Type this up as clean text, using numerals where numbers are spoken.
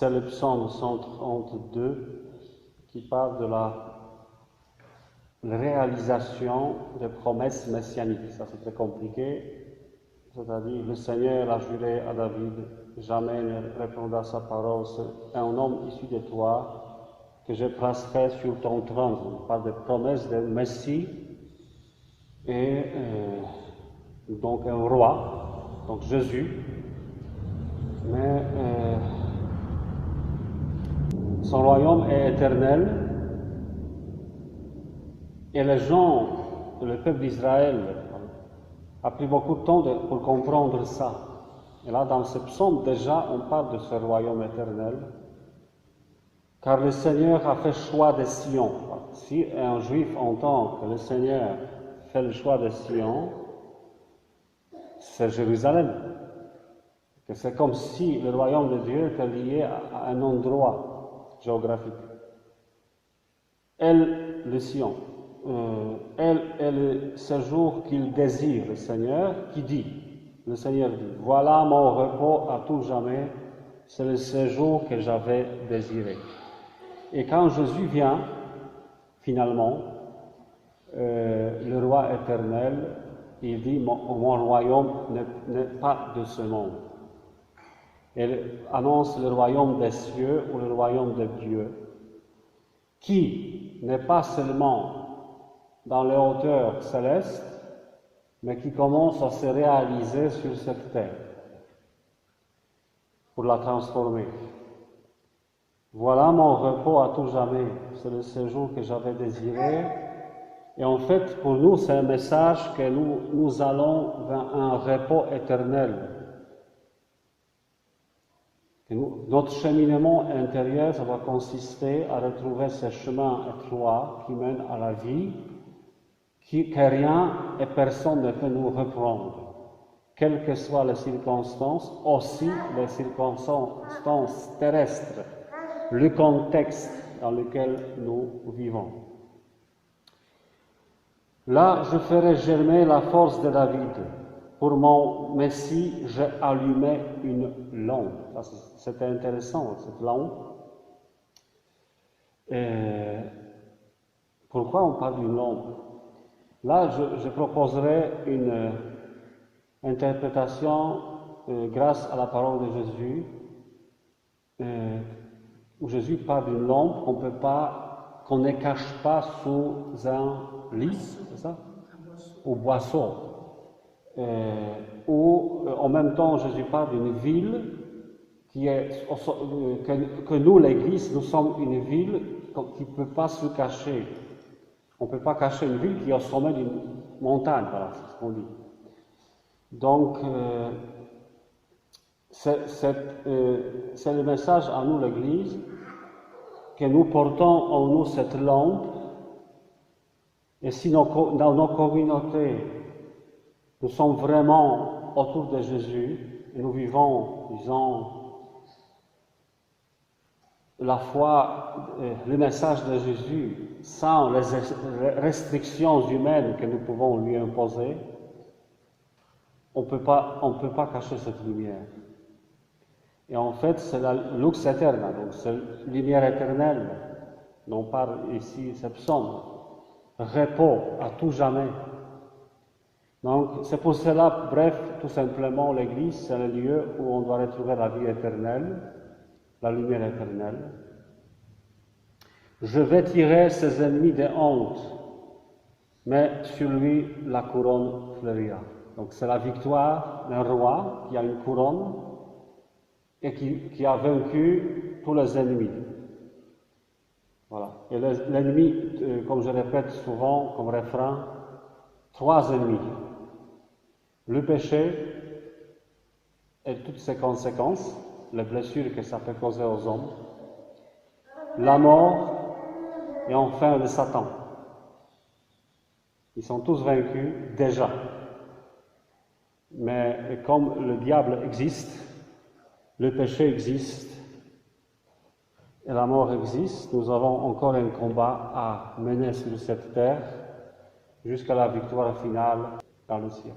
C'est le psaume 132 qui parle de la réalisation des promesses messianiques. Ça, c'est très compliqué. C'est-à-dire, le Seigneur a juré à David, jamais ne répondra sa parole, c'est un homme issu de toi que je placerai sur ton trône. On parle des promesses de Messie et donc un roi, donc Jésus. Mais son royaume est éternel et les gens, le peuple d'Israël, a pris beaucoup de temps pour comprendre ça. Et là, dans ce psaume, déjà, on parle de ce royaume éternel, car le Seigneur a fait choix de Sion. Si un juif entend que le Seigneur fait le choix de Sion, c'est Jérusalem. Que c'est comme si le royaume de Dieu était lié à un endroit géographique. Elle, le Sion, elle est le séjour qu'il désire, le Seigneur, qui dit, le Seigneur dit, voilà mon repos à tout jamais, c'est le séjour que j'avais désiré. Et quand Jésus vient, finalement, le roi éternel, il dit, mon royaume n'est pas de ce monde. Elle annonce le royaume des cieux ou le royaume de Dieu, qui n'est pas seulement dans les hauteurs célestes, mais qui commence à se réaliser sur cette terre, pour la transformer. Voilà mon repos à tout jamais, c'est le séjour que j'avais désiré. Et en fait, pour nous, c'est un message que nous allons vers un repos éternel. Notre cheminement intérieur, ça va consister à retrouver ce chemin étroit qui mène à la vie, que rien et personne ne peut nous reprendre, quelles que soient les circonstances, aussi les circonstances terrestres, le contexte dans lequel nous vivons. Là, je ferai germer la force de David. Pour mon Messie, j'ai allumé une lampe. C'était intéressant, cette lampe. Pourquoi on parle d'une lampe? Là, je proposerai une interprétation grâce à la parole de Jésus, où Jésus parle d'une lampe qu'on ne cache pas sous un lit, c'est ça? Ou boisseau. Ou en même temps, Jésus parle d'une ville que nous, l'Église, nous sommes une ville qui ne peut pas se cacher. On ne peut pas cacher une ville qui est au sommet d'une montagne, voilà, c'est ce qu'on dit. Donc, c'est le message à nous, l'Église, que nous portons en nous cette lampe, et si dans nos communautés, nous sommes vraiment autour de Jésus, et nous vivons, disons, la foi, le message de Jésus, sans les restrictions humaines que nous pouvons lui imposer, on ne peut pas cacher cette lumière. Et en fait, c'est la lux aeterna, donc c'est la lumière éternelle dont parle ici ce psaume. Repos à tout jamais. Donc, c'est pour cela, bref, tout simplement, l'Église, c'est le lieu où on doit retrouver la vie éternelle, la lumière éternelle. Je vais tirer ses ennemis de honte, mais sur lui, la couronne fleurira. Donc, c'est la victoire d'un roi qui a une couronne et qui a vaincu tous les ennemis. Voilà. Et l'ennemi, comme je répète souvent comme refrain, 3 ennemis. Le péché et toutes ses conséquences, les blessures que ça peut causer aux hommes, la mort et enfin le Satan. Ils sont tous vaincus déjà. Mais comme le diable existe, le péché existe et la mort existe, nous avons encore un combat à mener sur cette terre jusqu'à la victoire finale dans le ciel.